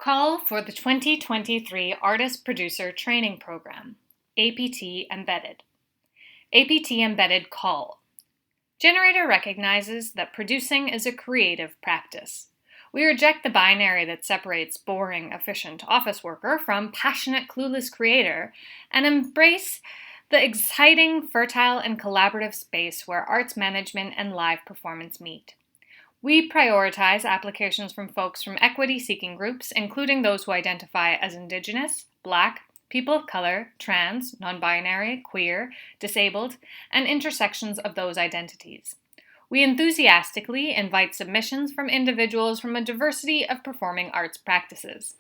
Call for the 2023 Artist Producer Training Program, APT Embedded. APT Embedded Call. Generator recognizes that producing is a creative practice. We reject the binary that separates boring, efficient office worker from passionate, clueless creator and embrace the exciting, fertile, and collaborative space where arts management and live performance meet. We prioritize applications from folks from equity-seeking groups, including those who identify as Indigenous, Black, people of color, trans, non-binary, queer, disabled, and intersections of those identities. We enthusiastically invite submissions from individuals from a diversity of performing arts practices.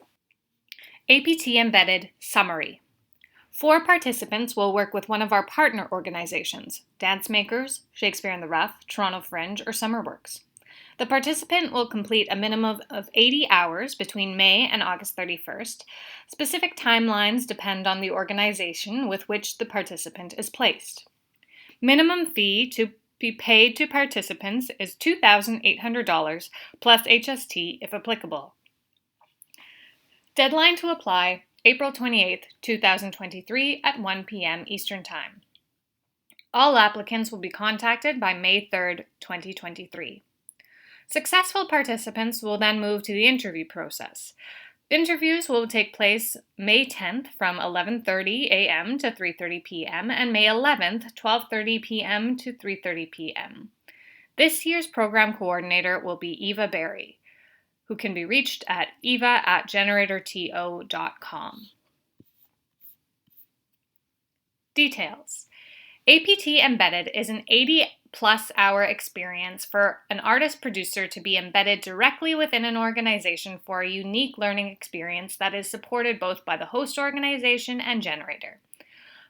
APT Embedded Summary. 4 participants will work with one of our partner organizations, Dance Makers, Shakespeare in the Rough, Toronto Fringe, or Summerworks. The participant will complete a minimum of 80 hours between May and August 31st. Specific timelines depend on the organization with which the participant is placed. Minimum fee to be paid to participants is $2,800 plus HST if applicable. Deadline to apply, April 28, 2023 at 1 p.m. Eastern Time. All applicants will be contacted by May 3, 2023. Successful participants will then move to the interview process. Interviews will take place May 10th from 11:30 a.m. to 3:30 p.m. and May 11th, 12:30 p.m. to 3:30 p.m. This year's program coordinator will be Eva Berry, who can be reached at eva@generatorto.com. Details. APT Embedded is an 80-plus hour experience for an artist-producer to be embedded directly within an organization for a unique learning experience that is supported both by the host organization and generator.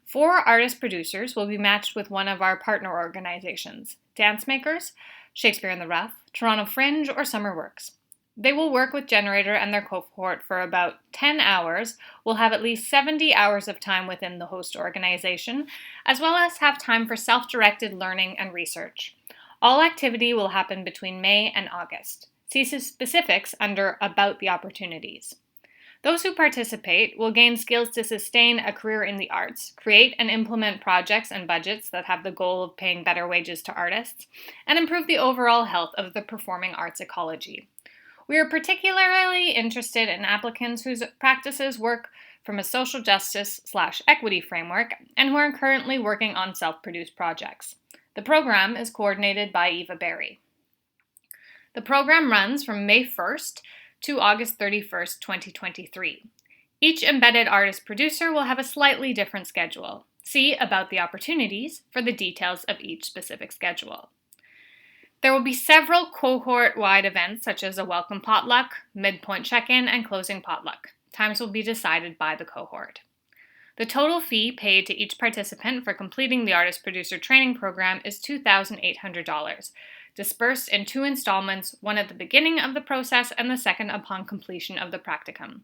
4 artist-producers will be matched with one of our partner organizations, Dance Makers, Shakespeare in the Rough, Toronto Fringe, or Summerworks. They will work with Generator and their cohort for about 10 hours, will have at least 70 hours of time within the host organization, as well as have time for self-directed learning and research. All activity will happen between May and August. See specifics under About the Opportunities. Those who participate will gain skills to sustain a career in the arts, create and implement projects and budgets that have the goal of paying better wages to artists, and improve the overall health of the performing arts ecology. We are particularly interested in applicants whose practices work from a social justice/equity framework and who are currently working on self-produced projects. The program is coordinated by Eva Berry. The program runs from May 1st to August 31st, 2023. Each embedded artist producer will have a slightly different schedule. See About the Opportunities for the details of each specific schedule. There will be several cohort-wide events such as a welcome potluck, midpoint check-in, and closing potluck. Times will be decided by the cohort. The total fee paid to each participant for completing the Artist Producer Training Program is $2,800, dispersed in 2 installments, one at the beginning of the process and the second upon completion of the practicum.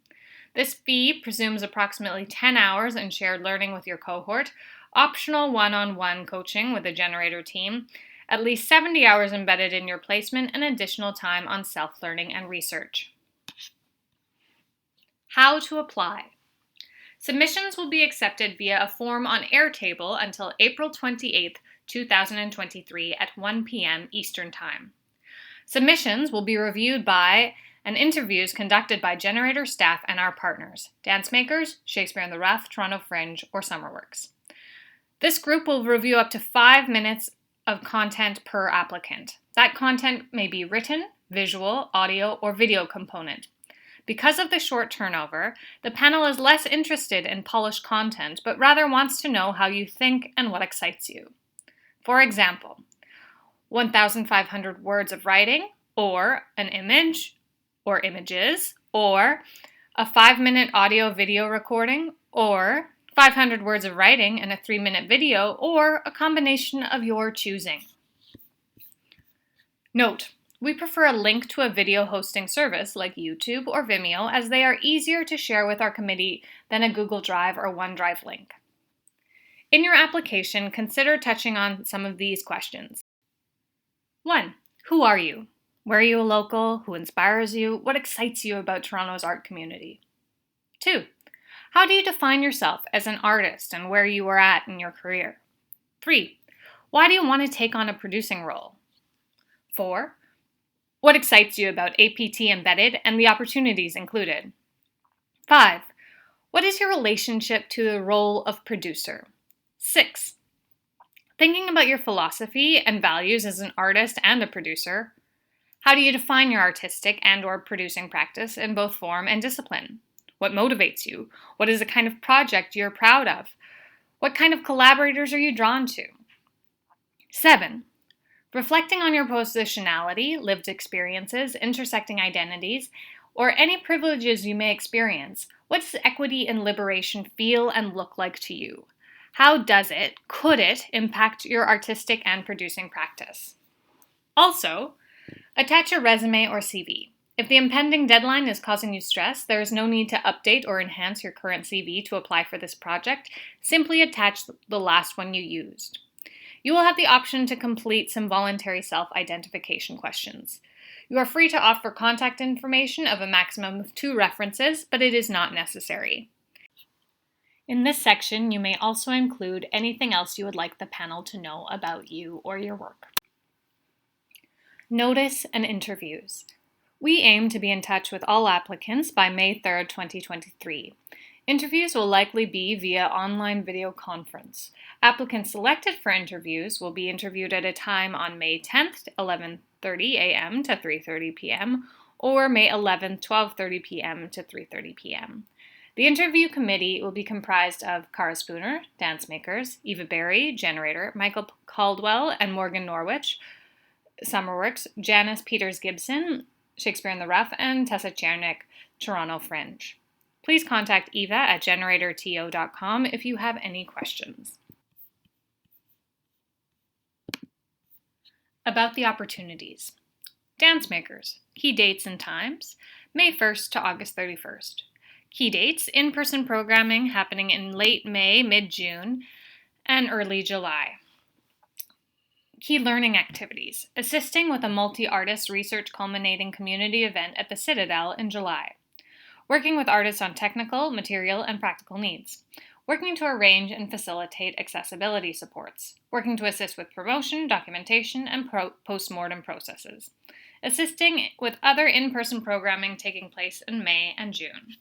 This fee presumes approximately 10 hours in shared learning with your cohort, optional one-on-one coaching with a generator team, at least 70 hours embedded in your placement, and additional time on self-learning and research. How to apply. Submissions will be accepted via a form on Airtable until April 28, 2023 at 1 p.m. Eastern Time. Submissions will be reviewed by and interviews conducted by Generator staff and our partners, Dance Makers, Shakespeare in the Rough, Toronto Fringe, or Summerworks. This group will review up to 5 minutes of content per applicant. That content may be written, visual, audio, or video component. Because of the short turnover, the panel is less interested in polished content, but rather wants to know how you think and what excites you. For example, 1,500 words of writing, or an image, or images, or a 5-minute audio-video recording, or 500 words of writing and a 3-minute video, or a combination of your choosing. Note, we prefer a link to a video hosting service like YouTube or Vimeo as they are easier to share with our committee than a Google Drive or OneDrive link. In your application, consider touching on some of these questions. 1. Who are you? Where are you a local? Who inspires you? What excites you about Toronto's art community? 2. How do you define yourself as an artist and where you are at in your career? 3. Why do you want to take on a producing role? 4. What excites you about APT Embedded and the opportunities included? 5. What is your relationship to the role of producer? 6. Thinking about your philosophy and values as an artist and a producer, how do you define your artistic and/or producing practice in both form and discipline? What motivates you? What is the kind of project you're proud of? What kind of collaborators are you drawn to? 7. Reflecting on your positionality, lived experiences, intersecting identities, or any privileges you may experience, what does equity and liberation feel and look like to you? How could it impact your artistic and producing practice? Also, attach a resume or CV. If the impending deadline is causing you stress, there is no need to update or enhance your current CV to apply for this project. Simply attach the last one you used. You will have the option to complete some voluntary self-identification questions. You are free to offer contact information of a maximum of 2 references, but it is not necessary. In this section, you may also include anything else you would like the panel to know about you or your work. Notice and interviews. We aim to be in touch with all applicants by May 3rd, 2023. Interviews will likely be via online video conference. Applicants selected for interviews will be interviewed at a time on May 10th, 11:30 a.m. to 3:30 p.m. or May 11th, 12:30 p.m. to 3:30 p.m. The interview committee will be comprised of Cara Spooner, dance makers, Eva Berry, generator, Michael Caldwell and Morgan Norwich, Summerworks, Janice Peters-Gibson, Shakespeare in the Rough, and Tessa Chernick, Toronto Fringe. Please contact Eva at generatorto.com if you have any questions. About the opportunities. Dance makers. Key dates and times. May 1st to August 31st. Key dates, in-person programming happening in late May, mid-June, and early July. Key learning activities, assisting with a multi-artist research culminating community event at the Citadel in July. Working with artists on technical, material, and practical needs. Working to arrange and facilitate accessibility supports. Working to assist with promotion, documentation, and post-mortem processes. Assisting with other in-person programming taking place in May and June.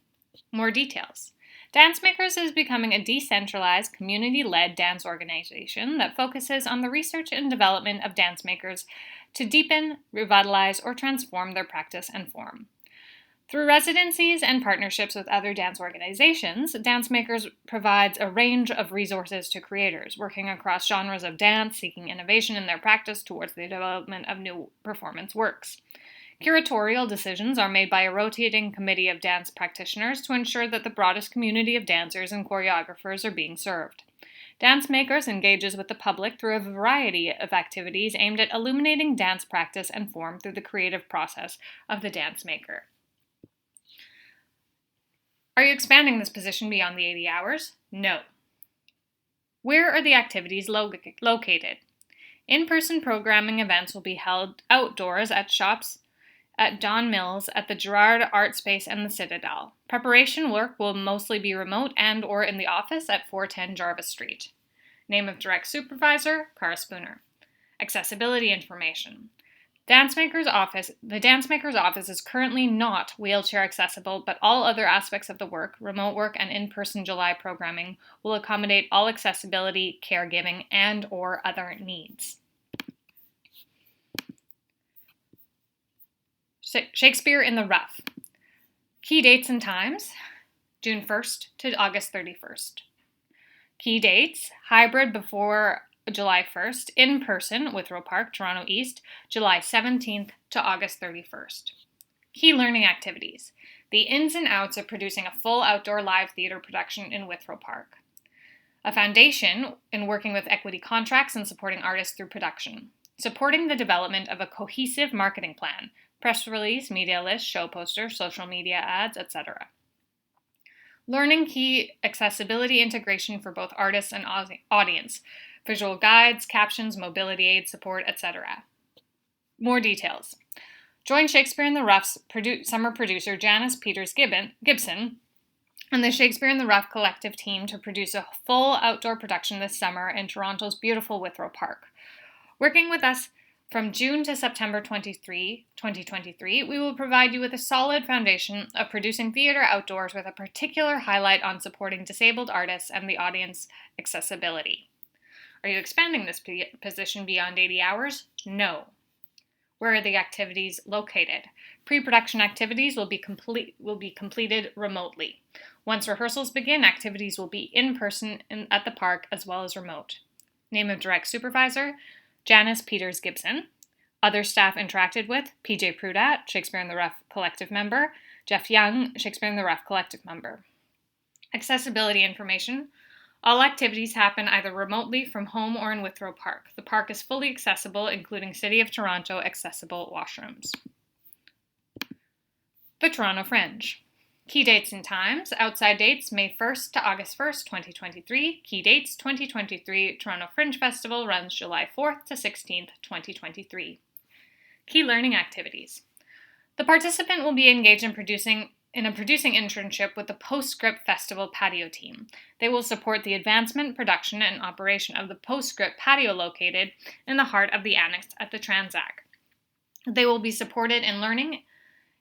More details. Dance Makers is becoming a decentralized, community-led dance organization that focuses on the research and development of dance makers to deepen, revitalize, or transform their practice and form. Through residencies and partnerships with other dance organizations, Dance Makers provides a range of resources to creators, working across genres of dance, seeking innovation in their practice towards the development of new performance works. Curatorial decisions are made by a rotating committee of dance practitioners to ensure that the broadest community of dancers and choreographers are being served. Dance Makers engages with the public through a variety of activities aimed at illuminating dance practice and form through the creative process of the dance maker. Are you expanding this position beyond the 80 hours? No. Where are the activities located? In-person programming events will be held outdoors at shops at Don Mills, at the Gerard Art Space, and the Citadel. Preparation work will mostly be remote and or in the office at 410 Jarvis Street. Name of direct supervisor, Cara Spooner. Accessibility information. The Dance Maker's office is currently not wheelchair accessible, but all other aspects of the work, remote work and in-person July programming, will accommodate all accessibility, caregiving, and or other needs. Shakespeare in the Rough. Key dates and times, June 1st to August 31st. Key dates, hybrid before July 1st, in person, Withrow Park, Toronto East, July 17th to August 31st. Key learning activities, the ins and outs of producing a full outdoor live theater production in Withrow Park. A foundation in working with equity contracts and supporting artists through production. Supporting the development of a cohesive marketing plan, press release, media list, show poster, social media ads, etc. Learning key accessibility integration for both artists and audience, visual guides, captions, mobility aid support, etc. More details. Join Shakespeare in the Rough's summer producer Janice Gibson and the Shakespeare in the Rough collective team to produce a full outdoor production this summer in Toronto's beautiful Withrow Park. Working with us from June to September 2023, we will provide you with a solid foundation of producing theater outdoors with a particular highlight on supporting disabled artists and the audience accessibility. Are you expanding this position beyond 80 hours? No. Where are the activities located? Pre-production activities will be completed remotely. Once rehearsals begin, activities will be in person at the park as well as remote. Name of direct supervisor, Janice Peters Gibson. Other staff interacted with, PJ Prudat, Shakespeare in the Rough collective member, Jeff Young, Shakespeare in the Rough collective member. Accessibility information. All activities happen either remotely from home or in Withrow Park. The park is fully accessible, including City of Toronto accessible washrooms. The Toronto Fringe. Key dates and times. Outside dates, May 1st to August 1st, 2023. Key dates, 2023 Toronto Fringe Festival runs July 4th to 16th, 2023. Key learning activities. The participant will be engaged in a producing internship with the Postscript Festival patio team. They will support the advancement, production, and operation of the Postscript patio located in the heart of the annex at the Transac. They will be supported in learning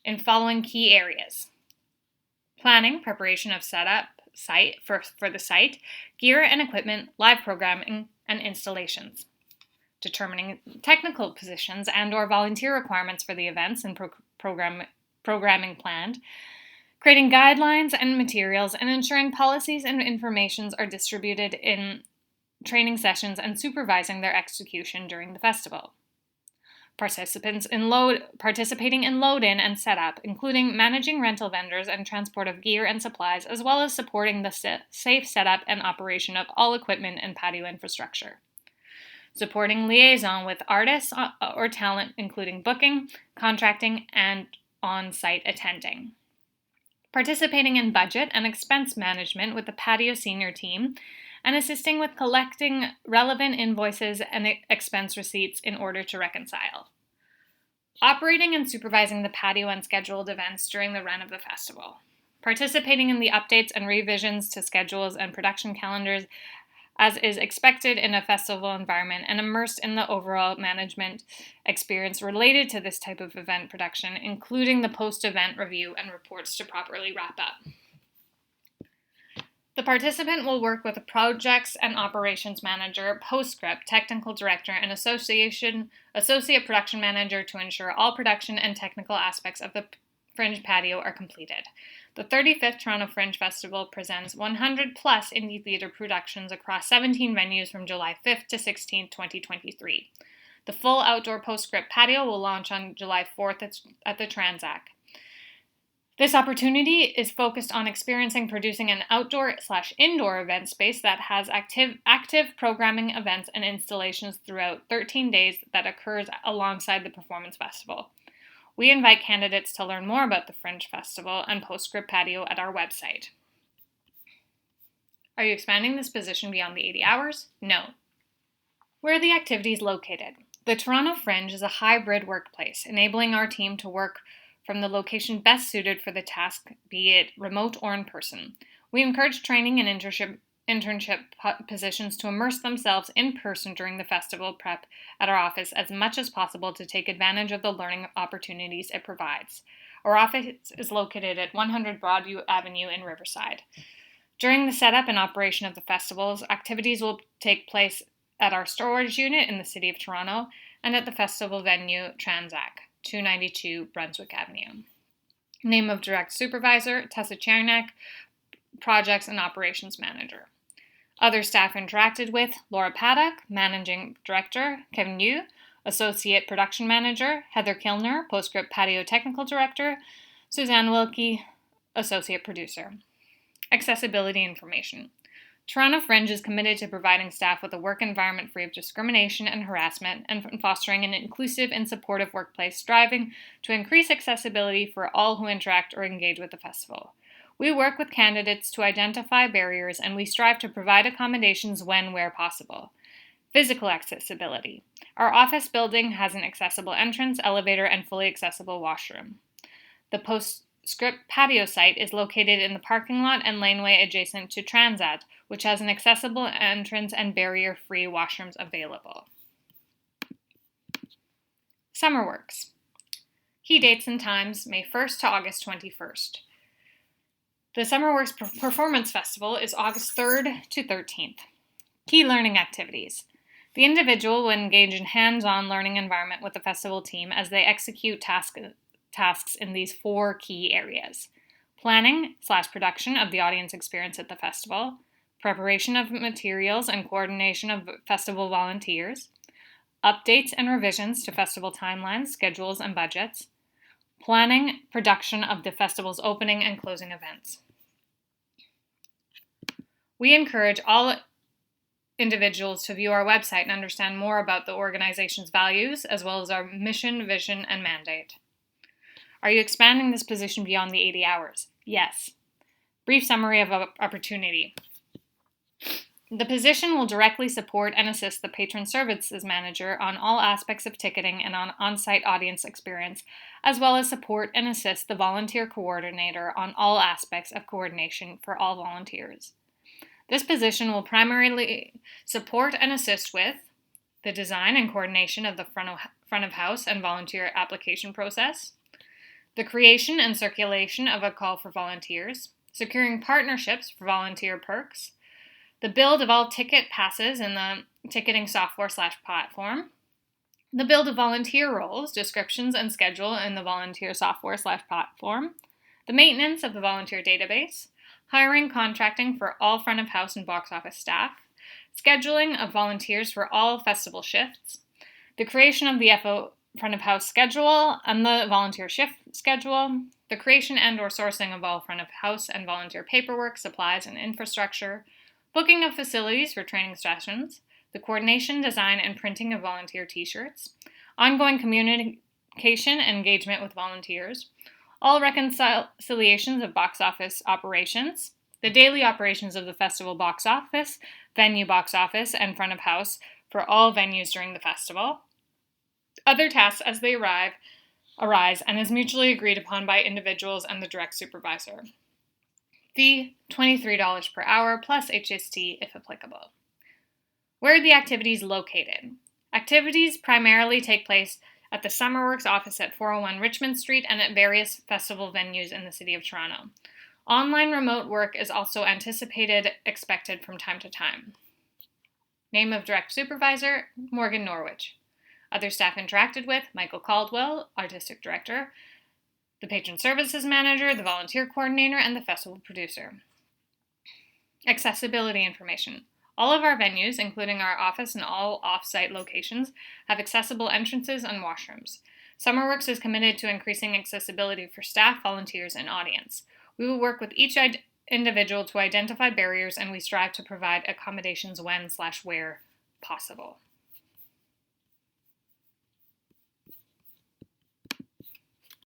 in following key areas: planning, preparation of setup site for the site, gear and equipment, live programming, and installations. Determining technical positions and or volunteer requirements for the events and programming planned, creating guidelines and materials, and ensuring policies and informations are distributed in training sessions and supervising their execution during the festival. Participating in load-in and setup, including managing rental vendors and transport of gear and supplies, as well as supporting the safe setup and operation of all equipment and patio infrastructure. Supporting liaison with artists or talent, including booking, contracting, and on-site attending. Participating in budget and expense management with the patio senior team, and assisting with collecting relevant invoices and expense receipts in order to reconcile. Operating and supervising the patio and scheduled events during the run of the festival. Participating in the updates and revisions to schedules and production calendars as is expected in a festival environment, and immersed in the overall management experience related to this type of event production, including the post-event review and reports to properly wrap up. The participant will work with a projects and operations manager, Postscript, technical director, and associate production manager to ensure all production and technical aspects of the Fringe patio are completed. The 35th Toronto Fringe Festival presents 100 plus indie theater productions across 17 venues from July 5th to 16th, 2023. The full outdoor Postscript patio will launch on July 4th at the Transac. This opportunity is focused on producing an outdoor/indoor event space that has active programming events and installations throughout 13 days that occurs alongside the Performance Festival. We invite candidates to learn more about the Fringe Festival and Postscript Patio at our website. Are you expanding this position beyond the 80 hours? No. Where are the activities located? The Toronto Fringe is a hybrid workplace, enabling our team to work from the location best suited for the task, be it remote or in person. We encourage training and internship positions to immerse themselves in person during the festival prep at our office as much as possible to take advantage of the learning opportunities it provides. Our office is located at 100 Broadview Avenue in Riverside. During the setup and operation of the festivals, activities will take place at our storage unit in the City of Toronto and at the festival venue Transac, 292 Brunswick Avenue. Name of direct supervisor, Tessa Chernak, projects and operations manager. Other staff interacted with, Laura Paddock, managing director, Kevin Yu, associate production manager, Heather Kilner, Postscript patio technical director, Suzanne Wilkie, associate producer. Accessibility information. Toronto Fringe is committed to providing staff with a work environment free of discrimination and harassment and fostering an inclusive and supportive workplace, striving to increase accessibility for all who interact or engage with the festival. We work with candidates to identify barriers, and we strive to provide accommodations where possible. Physical accessibility. Our office building has an accessible entrance, elevator, and fully accessible washroom. The Postscript patio site is located in the parking lot and laneway adjacent to Transat, which has an accessible entrance and barrier-free washrooms available. SummerWorks. Key dates and times, May 1st to August 21st. The SummerWorks Performance Festival is August 3rd to 13th. Key learning activities. The individual will engage in hands-on learning environment with the festival team as they execute tasks in these 4 key areas: planning/production of the audience experience at the festival, preparation of materials and coordination of festival volunteers, updates and revisions to festival timelines, schedules, and budgets, planning, production of the festival's opening and closing events. We encourage all individuals to view our website and understand more about the organization's values, as well as our mission, vision, and mandate. Are you expanding this position beyond the 80 hours? Yes. Brief summary of opportunity. The position will directly support and assist the patron services manager on all aspects of ticketing and on-site audience experience, as well as support and assist the volunteer coordinator on all aspects of coordination for all volunteers. This position will primarily support and assist with the design and coordination of the front of house and volunteer application process, the creation and circulation of a call for volunteers, securing partnerships for volunteer perks, the build of all ticket passes in the ticketing software/platform, the build of volunteer roles, descriptions, and schedule in the volunteer software/platform, the maintenance of the volunteer database, hiring, contracting for all front of house and box office staff, scheduling of volunteers for all festival shifts, the creation of the FO front of house schedule and the volunteer shift schedule, the creation and/or sourcing of all front of house and volunteer paperwork, supplies, and infrastructure, booking of facilities for training sessions, the coordination, design, and printing of volunteer t-shirts, ongoing communication and engagement with volunteers, all reconciliations of box office operations, the daily operations of the festival box office, venue box office, and front of house for all venues during the festival, other tasks as they arise and is mutually agreed upon by individuals and the direct supervisor. Fee, $23 per hour plus HST if applicable. Where are the activities located? Activities primarily take place at the SummerWorks office at 401 Richmond Street and at various festival venues in the City of Toronto. Online remote work is also expected from time to time. Name of direct supervisor, Morgan Norwich. Other staff interacted with, Michael Caldwell, Artistic Director, the Patron Services Manager, the Volunteer Coordinator, and the Festival Producer. Accessibility information. All of our venues, including our office and all off-site locations, have accessible entrances and washrooms. SummerWorks is committed to increasing accessibility for staff, volunteers, and audience. We will work with each individual to identify barriers, and we strive to provide accommodations when/where possible.